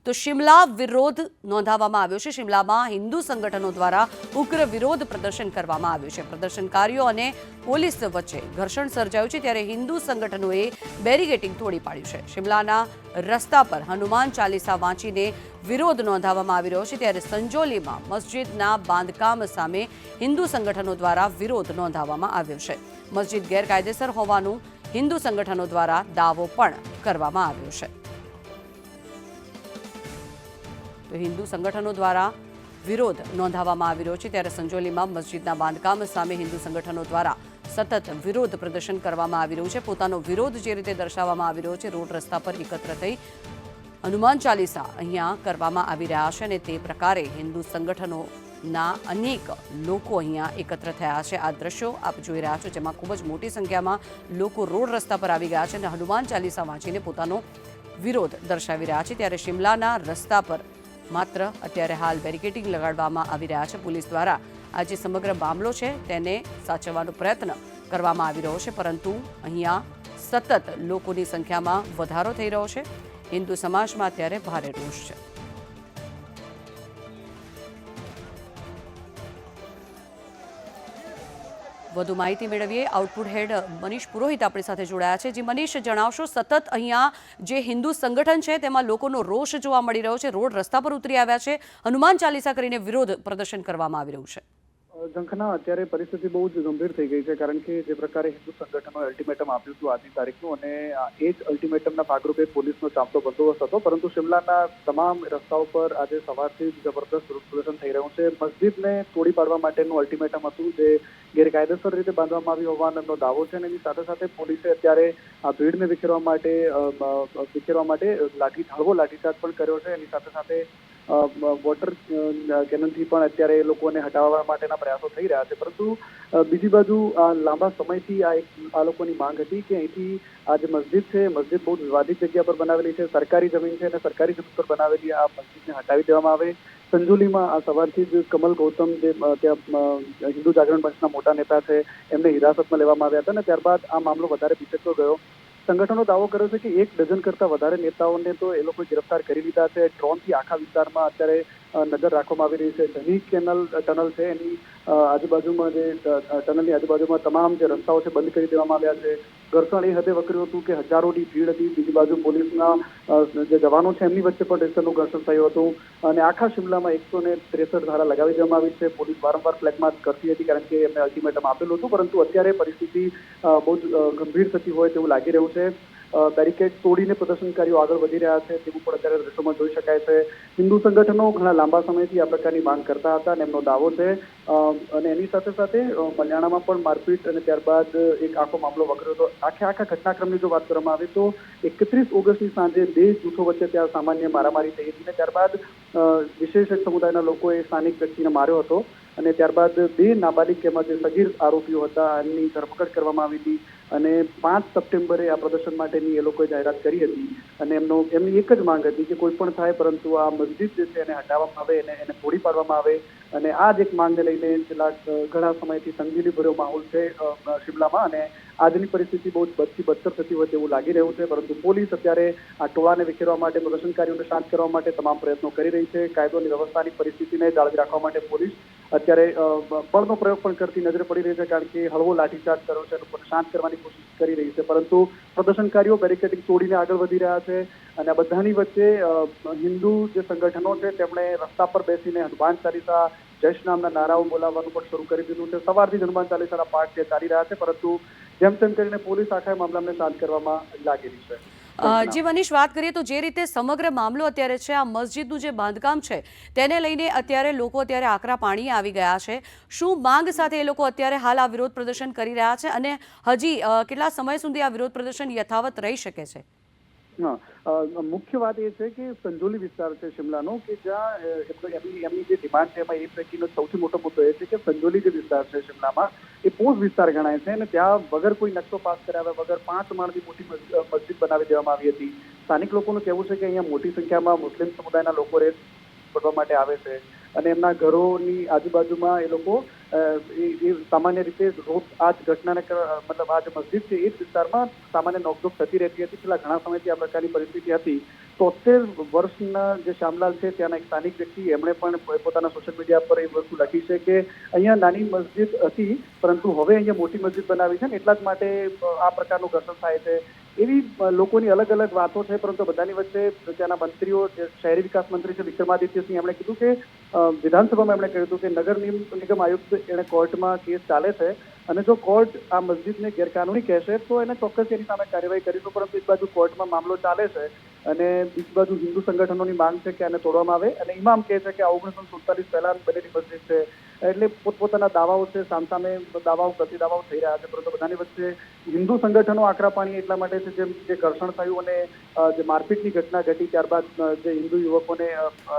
તો શિમલા વિરોધ નોંધાવવામાં આવ્યો છે। શિમલામાં હિન્દુ સંગઠનો દ્વારા ઉગ્ર વિરોધ પ્રદર્શન કરવામાં આવ્યું છે। પ્રદર્શનકારીઓ અને પોલીસ વચ્ચે ઘર્ષણ સર્જાયું છે, ત્યારે હિન્દુ સંગઠનોએ બેરિકેડિંગ તોડી પાડ્યું છે। શિમલાના રસ્તા પર હનુમાન ચાલીસા વાંચીને વિરોધ નોંધાવવામાં આવી રહ્યો છે, ત્યારે સંજોલીમાં મસ્જિદના બાંધકામ સામે હિન્દુ સંગઠનો દ્વારા વિરોધ નોંધાવવામાં આવ્યો છે। મસ્જિદ ગેરકાયદેસર હોવાનું હિન્દુ સંગઠનો દ્વારા દાવો પણ કરવામાં આવ્યો છે। તો હિન્દુ સંગઠનો દ્વારા વિરોધ નોંધાવવામાં આવી રહ્યો છે, ત્યારે સંજોલીમાં મસ્જિદના બાંધકામ સામે હિન્દુ સંગઠનો દ્વારા સતત વિરોધ પ્રદર્શન કરવામાં આવી રહ્યું છે। પોતાનો વિરોધ જે રીતે દર્શાવવામાં આવી રહ્યો છે, રોડ રસ્તા પર એકત્ર થઈ હનુમાન ચાલીસા અહીંયા કરવામાં આવી રહ્યા છે અને તે પ્રકારે હિન્દુ સંગઠનોના અનેક લોકો અહીંયા એકત્ર થયા છે। આ દ્રશ્યો આપ જોઈ રહ્યા છો, જેમાં ખૂબ જ મોટી સંખ્યામાં લોકો રોડ રસ્તા પર આવી ગયા છે અને હનુમાન ચાલીસા વાંચીને પોતાનો વિરોધ દર્શાવી રહ્યા છે। ત્યારે શિમલાના રસ્તા પર માત્ર અત્યારે હાલ બેરિકેડિંગ લગાડવામાં આવી રહ્યા છે। પોલીસ દ્વારા આ જે સમગ્ર મામલો છે તેને સાચવવાનો પ્રયત્ન કરવામાં આવી રહ્યો છે, પરંતુ અહીંયા સતત લોકોની સંખ્યામાં વધારો થઈ રહ્યો છે। હિન્દુ સમાજમાં અત્યારે ભારે રોષ છે। વધુ માહિતી મેળવીએ। આઉટપુટ હેડ મનીષ પુરોહિત આપણી સાથે જોડાયા છે। જે મનીષ, જણાવશો, સતત અહીંયા જે હિન્દુ સંગઠન છે તેમાં લોકોનો રોષ જોવા મળી રહ્યો છે, રોડ રસ્તા પર ઉતરી આવ્યા છે, હનુમાન ચાલીસા કરીને વિરોધ પ્રદર્શન કરવામાં આવી રહ્યું છે। ઝંખના, અત્યારે પરિસ્થિતિ બહુ જ ગંભીર થઈ ગઈ છે, કારણ કે જે પ્રકારે હિન્દુ સંગઠનોએ અલ્ટિમેટમ આપ્યું હતું આજની તારીખનું, અને એ જ અલ્ટિમેટમના ભાગરૂપે પોલીસનો ચાંપતો બંદોબસ્ત હતો, પરંતુ શિમલાના તમામ રસ્તાઓ પર આજે સવારથી જ જબરદસ્ત વિરોધ પ્રદર્શન થઈ રહ્યું છે। મસ્જિદને તોડી પાડવા માટેનું અલ્ટિમેટમ હતું, જે ગેરકાયદેસર રીતે બાંધવામાં આવી હોવાનો દાવો છે, અને એની સાથે સાથે પોલીસે અત્યારે આ ભીડને વિખેરવા માટે હળવો લાઠીચાર્જ પણ કર્યો છે। એની સાથે સાથે વોટર કેનનથી પણ અત્યારે એ લોકોને હટાવવા માટેના પ્રયાસો થઈ રહ્યા છે, પરંતુ બીજી બાજુ લાંબા સમયથી આ લોકોની માંગ હતી કે અહીંથી આ જે મસ્જિદ છે, મસ્જિદ બહુ વિવાદિત જગ્યા પર બનાવેલી છે, સરકારી જમીન છે, અને સરકારી જમીન પર બનાવેલી આ મસ્જિદને હટાવી દેવામાં આવે। સંજોલીમાં આ સવારથી જ કમલ ગૌતમ, જે ત્યાં હિન્દુ જાગરણ મંચના મોટા નેતા છે, એમને હિરાસતમાં લેવામાં આવ્યા હતા, અને ત્યારબાદ આ મામલો વધારે વિચરતો ગયો। સંગઠનો દાવો કર્યો છે કે 1 ડઝન કરતા વધારે નેતાઓને તો એ લોકોએ ગિરફ્તાર કરી લીધા છે। ડ્રોનથી આખા વિસ્તારમાં અત્યારે નજર રાખવામાં આવી રહી છે। ધની ટનલ છે, એની આજુબાજુમાં જે ટનલની આજુબાજુમાં તમામ જે રસ્તાઓ છે બંધ કરી દેવામાં આવ્યા છે। ઘર્ષણ એ હદે વકર્યું હતું કે હજારોની ભીડ હતી। બીજી બાજુ પોલીસના જે જવાનો છે એમની વચ્ચે પણ રેસરનું ઘર્ષણ થયું હતું, અને આખા શિમલામાં 163 ધારા લગાવી દેવામાં આવી છે। પોલીસ વારંવાર ફ્લેગ માર્ચ કરતી હતી, કારણ કે એમને અલ્ટિમેટમ આપેલું હતું, પરંતુ અત્યારે પરિસ્થિતિ બહુ જ ગંભીર થતી હોય તેવું લાગી રહ્યું છે। બેરિકેડ તોડીને પ્રદર્શનકારીઓ આગળ વધી રહ્યા છે તેવું પણ અત્યારે દ્રશ્યોમાં જોઈ શકાય છે। હિન્દુ સંગઠનો ઘણા લાંબા સમયથી આ પ્રકારની માંગ કરતા હતા અને એમનો દાવો છે, અને એની સાથે સાથે મલિયાણામાં પણ મારપીટ અને ત્યારબાદ એક આખો મામલો વકર્યો હતો। આખા ઘટનાક્રમની જો વાત કરવામાં આવે તો 31 ઓગસ્ટની સાંજે 2 જૂથો વચ્ચે ત્યાં સામાન્ય મારામારી થઈ હતી, અને ત્યારબાદ વિશેષ સમુદાયના લોકોએ સ્થાનિક વ્યક્તિને માર્યો હતો, અને ત્યારબાદ 2 નાબાલિગ, એમાં જે સગીર આરોપીઓ હતા, એમની ધરપકડ કરવામાં આવી હતી, અને 5 સપ્ટેમ્બરે આ પ્રદર્શન માટેની એ લોકોએ જાહેરાત કરી હતી, અને એમની એક જ માંગ હતી કે કોઈ પણ થાય પરંતુ આ મસ્જિદ જે છે એને હટાવવામાં આવે, એને તોડી પાડવામાં આવે, અને આ જ એક માંગને લઈને છેલ્લા ઘણા સમયથી તંગદિલીભર્યો માહોલ છે શિમલામાં, અને આજની પરિસ્થિતિ બહુ જ બદથી બદતર થતી હોય તેવું લાગી રહ્યું છે। પરંતુ પોલીસ અત્યારે આ ટોળાને વિખેરવા માટે, પ્રદર્શનકારીઓને શાંત કરવા માટે તમામ પ્રયત્નો કરી રહી છે। કાયદો અને વ્યવસ્થાની પરિસ્થિતિને જાળવી રાખવા માટે પોલીસ અત્યારે બળનો પ્રયોગ પણ કરતી નજરે પડી રહી છે, કારણ કે હળવો લાઠીચાર્જ કર્યો છે, લોકોને શાંત કરવાની કોશિશ કરી રહી છે, પરંતુ પ્રદર્શનકારીઓ બેરિકેડિંગ તોડીને આગળ વધી રહ્યા છે। અને આ બધાની વચ્ચે હિન્દુ જે સંગઠનો છે તેમણે રસ્તા પર બેસીને હનુમાન ચાલીસા, જય શ્રી રામના નારાઓ બોલાવવાનું પણ શરૂ કરી દીધું છે। સવારથી જ હનુમાન ચાલીસાના પાઠ ચાલી રહ્યા છે, પરંતુ જેમ તેમ કરીને પોલીસ આખા મામલાને શાંત કરવામાં લાગેલી છે। જે મનીષ, વાત કરીએ તો જે રીતે સમગ્ર મામલો અત્યારે છે, આ મસ્જિદનું જે બાંધકામ છે તેને લઈને અત્યારે લોકો અત્યારે આકરા પાણીએ આવી ગયા છે। શું માંગ સાથે એ લોકો અત્યારે હાલ આ વિરોધ પ્રદર્શન કરી રહ્યા છે, અને હજી કેટલા સમય સુધી આ વિરોધ પ્રદર્શન યથાવત રહી શકે છે? મુખ્ય વાત એ છે કે સંજોલી વિસ્તાર છે શિમલાનો, કે જ્યાં એમની જે ડિમાન્ડ છે એમાં એ પૈકીનો સૌથી મોટો મુદ્દો એ છે કે સંજોલી જે વિસ્તાર છે શિમલામાં એ પોષ વિસ્તાર ગણાય છે, અને ત્યાં વગર કોઈ નકશો પાસ કરાવ્યા વગર 5 માળની મોટી મસ્જિદ બનાવી દેવામાં આવી હતી। સ્થાનિક લોકોનું કહેવું છે કે અહીંયા મોટી સંખ્યામાં મુસ્લિમ સમુદાયના લોકો પડવા માટે આવે છે, અને એમના ઘરોની આજુબાજુમાં એ લોકો એ સામાન્ય રીતે રોજ આ જ ઘટનાને મતલબ આ જે મસ્જિદ છે એ જ વિસ્તારમાં સામાન્ય નોકઝોક થતી રહેતી હતી. છેલ્લા ઘણા સમયથી આ પ્રકારની પરિસ્થિતિ હતી. 73 વર્ષના જે શ્યામલાલ છે ત્યાંના એક સ્થાનિક વ્યક્તિ, એમણે પણ પોતાના સોશિયલ મીડિયા પર એ વસ્તુ લખી છે કે અહીંયા નાની મસ્જિદ હતી પરંતુ હવે અહીંયા મોટી મસ્જિદ બનાવી છે ને એટલા જ માટે આ પ્રકારનું ઘર્ષણ થાય છે. એવી લોકોની અલગ અલગ વાતો છે, પરંતુ બધાની વચ્ચે ત્યાંના મંત્રીઓ, જે શહેરી વિકાસ મંત્રી છે વિક્રમાદિત્યસિંહ, એમણે કીધું કે વિધાનસભામાં એમણે કહ્યું હતું કે નગર નિગમ આયુક્ત એને કોર્ટમાં કેસ ચાલે છે અને જો કોર્ટ આ મસ્જિદને ગેરકાનૂની કહેશે તો એને ચોક્કસ એની સામે કાર્યવાહી કરીશું. પરંતુ એક બાજુ કોર્ટમાં મામલો ચાલે છે અને બીજી બાજુ હિન્દુ સંગઠનોની માંગ છે કે આને તોડવામાં આવે અને ઇમામ કહે છે કે આ 1947 પહેલા બનેલી મસ્જિદ છે. એટલે પોતપોતાના દાવાઓ છે, સામસામે દાવાઓ પ્રતિ દાવાઓ થઈ રહ્યા છે. પરંતુ બધાની વચ્ચે હિન્દુ સંગઠનો આકરા પાણી એટલા માટે છે જેમ જે ઘર્ષણ થયું અને જે મારપીટની ઘટના ઘટી ત્યારબાદ જે હિન્દુ યુવકોને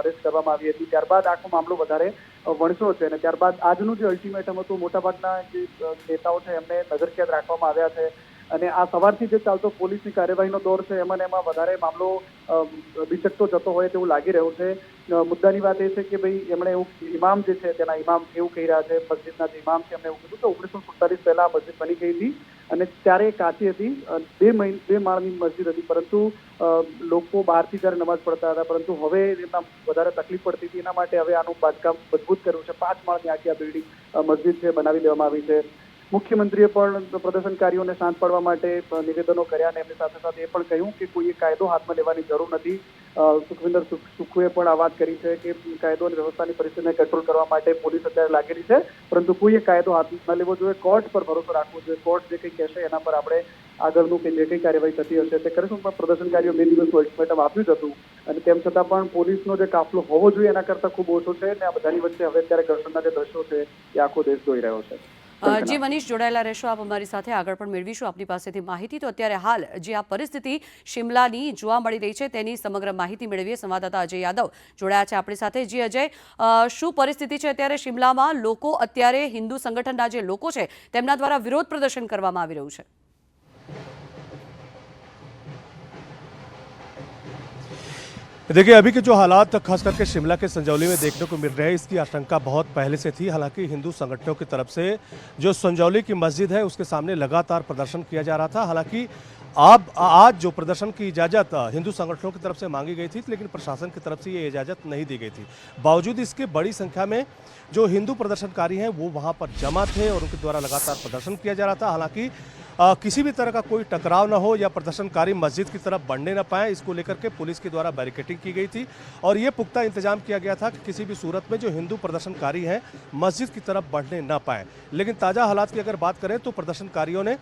અરેસ્ટ કરવામાં આવી હતી ત્યારબાદ આખો મામલો વધારે વણસ્યો છે અને ત્યારબાદ આજનું જે અલ્ટિમેટમ હતું મોટાભાગના જે નેતાઓ છે એમને નજરકેદ રાખવામાં આવ્યા છે અને આ સવારથી જે ચાલતો પોલીસની કાર્યવાહીનો દોર છે એમાં વધારે મામલો બિચકતો જતો હોય તેવું લાગી રહ્યું છે. મુદ્દાની વાત એ છે કે ભાઈ એમણે એવું ઇમામ જે છે તેના ઇમામ એવું કહી રહ્યા છે, મસ્જિદના જે ઇમામ છે એમણે એવું કીધું કે 1947 પહેલા મસ્જિદ બની ગઈ હતી અને ત્યારે કાચી હતી, 2 માળની મસ્જિદ હતી, પરંતુ લોકો બહારથી જ્યારે નમાઝ પડતા હતા પરંતુ હવે એમના વધારે તકલીફ પડતી હતી. એના માટે હવે આનું બાંધકામ મજબૂત કર્યું છે. 5 માળની આખી આ બિલ્ડિંગ મસ્જિદ છે બનાવી દેવામાં આવી છે. મુખ્યમંત્રીએ પણ પ્રદર્શનકારીઓને શાંત પાડવા માટે નિવેદનો કર્યા અને એમની સાથે સાથે એ પણ કહ્યું કે કોઈએ કાયદો હાથમાં લેવાની જરૂર નથી. સુખવિંદર સુખુએ પણ આ વાત કરી છે કે કાયદો અને વ્યવસ્થાની પરિસ્થિતિને કંટ્રોલ કરવા માટે પોલીસ અત્યારે લાગેલી છે, પરંતુ કોઈએ કાયદો હાથમાં લેવો જોઈએ, કોર્ટ પર ભરોસો રાખવો જોઈએ. કોર્ટ જે કંઈ કહેશે એના પર આપણે આગળનું કે જે કંઈ કાર્યવાહી થતી હશે તે કરીશું. પણ પ્રદર્શનકારીઓ 2 દિવસનું અલ્ટિમેટમ આપ્યું જ હતું અને તેમ છતાં પણ પોલીસનો જે કાફલો હોવો જોઈએ એના કરતાં ખૂબ ઓછો છે અને આ બધાની વચ્ચે હવે અત્યારે ઘર્ષણના જે દ્રશ્યો છે એ આખો દેશ જોઈ રહ્યો છે. જી મનીષ, જોડાયેલા રહેશો આપ અમારી સાથે, આગળ પણ મેળવીશું આપની પાસેથી માહિતી. તો અત્યારે હાલ જે આ પરિસ્થિતિ શિમલાની જોવા મળી રહી છે તેની સમગ્ર માહિતી મેળવીએ. સંવાદદાતા અજય યાદવ જોડાયા છે આપણી સાથે. જી અજય, શું પરિસ્થિતિ છે અત્યારે શિમલામાં? લોકો અત્યારે હિન્દુ સંગઠનના જે લોકો છે તેમના દ્વારા વિરોધ પ્રદર્શન કરવામાં આવી રહ્યું છે. देखिए, अभी के जो हालात खास करके शिमला के संजौली में देखने को मिल रहे हैं, इसकी आशंका बहुत पहले से थी. हालांकि हिंदू संगठनों की तरफ से जो संजौली की मस्जिद है उसके सामने लगातार प्रदर्शन किया जा रहा था. हालांकि आज जो प्रदर्शन की इजाज़त हिंदू संगठनों की तरफ से मांगी गई थी, लेकिन प्रशासन की तरफ से ये इजाज़त नहीं दी गई थी. बावजूद इसके बड़ी संख्या में जो हिंदू प्रदर्शनकारी हैं वो वहाँ पर जमा थे और उनके द्वारा लगातार प्रदर्शन किया जा रहा था. हालांकि किसी भी तरह का कोई टकराव न हो या प्रदर्शनकारी मस्जिद की तरफ बढ़ने न पाए, इसको लेकर के पुलिस के द्वारा बैरिकेडिंग की गई थी और ये पुख्ता इंतजाम किया गया था कि किसी भी सूरत में जो हिंदू प्रदर्शनकारी हैं मस्जिद की तरफ बढ़ने न पाए. लेकिन ताज़ा हालात की अगर बात करें तो प्रदर्शनकारियों ने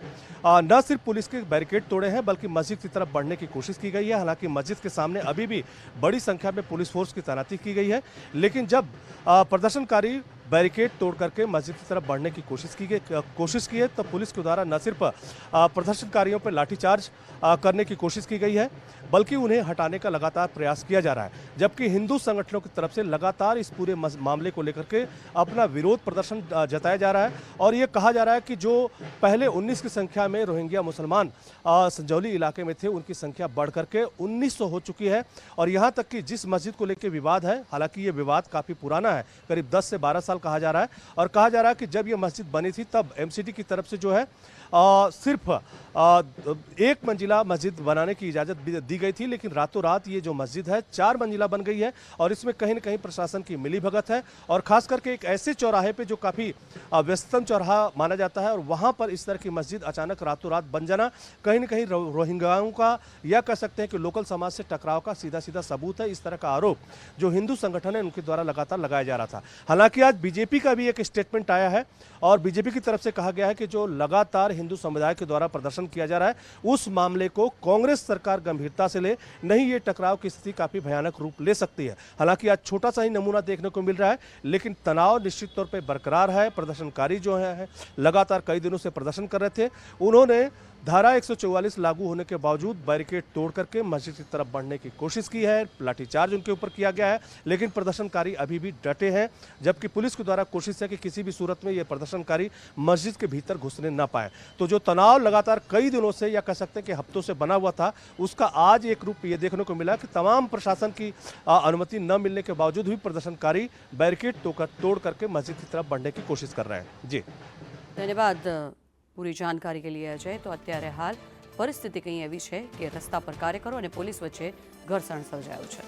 न सिर्फ पुलिस के बैरिकेड तोड़े हैं बल्कि मस्जिद की तरफ बढ़ने की कोशिश की गई है. हालांकि मस्जिद के सामने अभी भी बड़ी संख्या में पुलिस फोर्स की तैनाती की गई है, लेकिन जब प्रदर्शनकारी बैरिकेड तोड़ करके मस्जिद की तरफ बढ़ने की कोशिश की है तब पुलिस के द्वारा न सिर्फ प्रदर्शनकारियों पर लाठीचार्ज करने की कोशिश की गई है बल्कि उन्हें हटाने का लगातार प्रयास किया जा रहा है. जबकि हिंदू संगठनों की तरफ से लगातार इस पूरे मामले को लेकर के अपना विरोध प्रदर्शन जताया जा रहा है और ये कहा जा रहा है कि जो पहले 19 की संख्या में रोहिंग्या मुसलमान संजौली इलाके में थे उनकी संख्या बढ़ करके 1900 हो चुकी है. और यहाँ तक कि जिस मस्जिद को लेकर विवाद है, हालांकि ये विवाद काफ़ी पुराना है, करीब 10 से 12 साल कहा जा रहा है और कहा जा रहा है कि जब ये मस्जिद बनी थी तब एमसीडी की तरफ से जो है सिर्फ 1 मंजिला मस्जिद बनाने की इजाज़त दी गई थी, लेकिन रातों रात ये जो मस्जिद है 4 मंजिला बन गई है और इसमें कहीं न कहीं प्रशासन की मिलीभगत है. और खास करके एक ऐसे चौराहे पे जो काफ़ी व्यस्तम चौराहा माना जाता है और वहाँ पर इस तरह की मस्जिद अचानक रातों रात बन जाना कहीं न कहीं रोहिंग्याओं का या कह सकते हैं कि लोकल समाज से टकराव का सीधा सीधा सबूत है. इस तरह का आरोप जो हिंदू संगठन है उनके द्वारा लगातार लगाया जा रहा था. हालांकि आज बीजेपी का भी एक स्टेटमेंट आया है और बीजेपी की तरफ से कहा गया है कि जो लगातार हिंदू समुदाय के द्वारा प्रदर्शन किया जा रहा है उस मामले को कांग्रेस सरकार गंभीरता से ले, नहीं ये टकराव की स्थिति काफी भयानक रूप ले सकती है. हालांकि आज छोटा सा ही नमूना देखने को मिल रहा है, लेकिन तनाव निश्चित तौर पे बरकरार है. प्रदर्शनकारी जो है लगातार कई दिनों से प्रदर्शन कर रहे थे, उन्होंने धारा 144 लागू होने के बावजूद बैरिकेड तोड़ करके मस्जिद की तरफ बढ़ने की कोशिश की है। लाठीचार्ज उनके ऊपर किया गया है, लेकिन प्रदर्शनकारी अभी भी डटे हैं, जबकि पुलिस के द्वारा कोशिश है कि किसी भी सूरत में ये प्रदर्शनकारी मस्जिद के भीतर घुसने न पाए। तो जो तनाव लगातार कई दिनों से या कह सकते हैं कि हफ्तों से बना हुआ था, उसका आज एक रूप ये देखने को मिला कि तमाम प्रशासन की अनुमति न मिलने के बावजूद भी प्रदर्शनकारी बैरिकेड तोड़ करके मस्जिद की तरफ बढ़ने की कोशिश कर रहे हैं। जी धन्यवाद પૂરી જાણકારી કે लिए અજય। તો અત્યારે હાલ પરિસ્થિતિ કંઈ એવી છે કે રસ્તા પર કાર્યકરો અને પોલીસ વચ્ચે ઘર્ષણ સર્જાયું છે।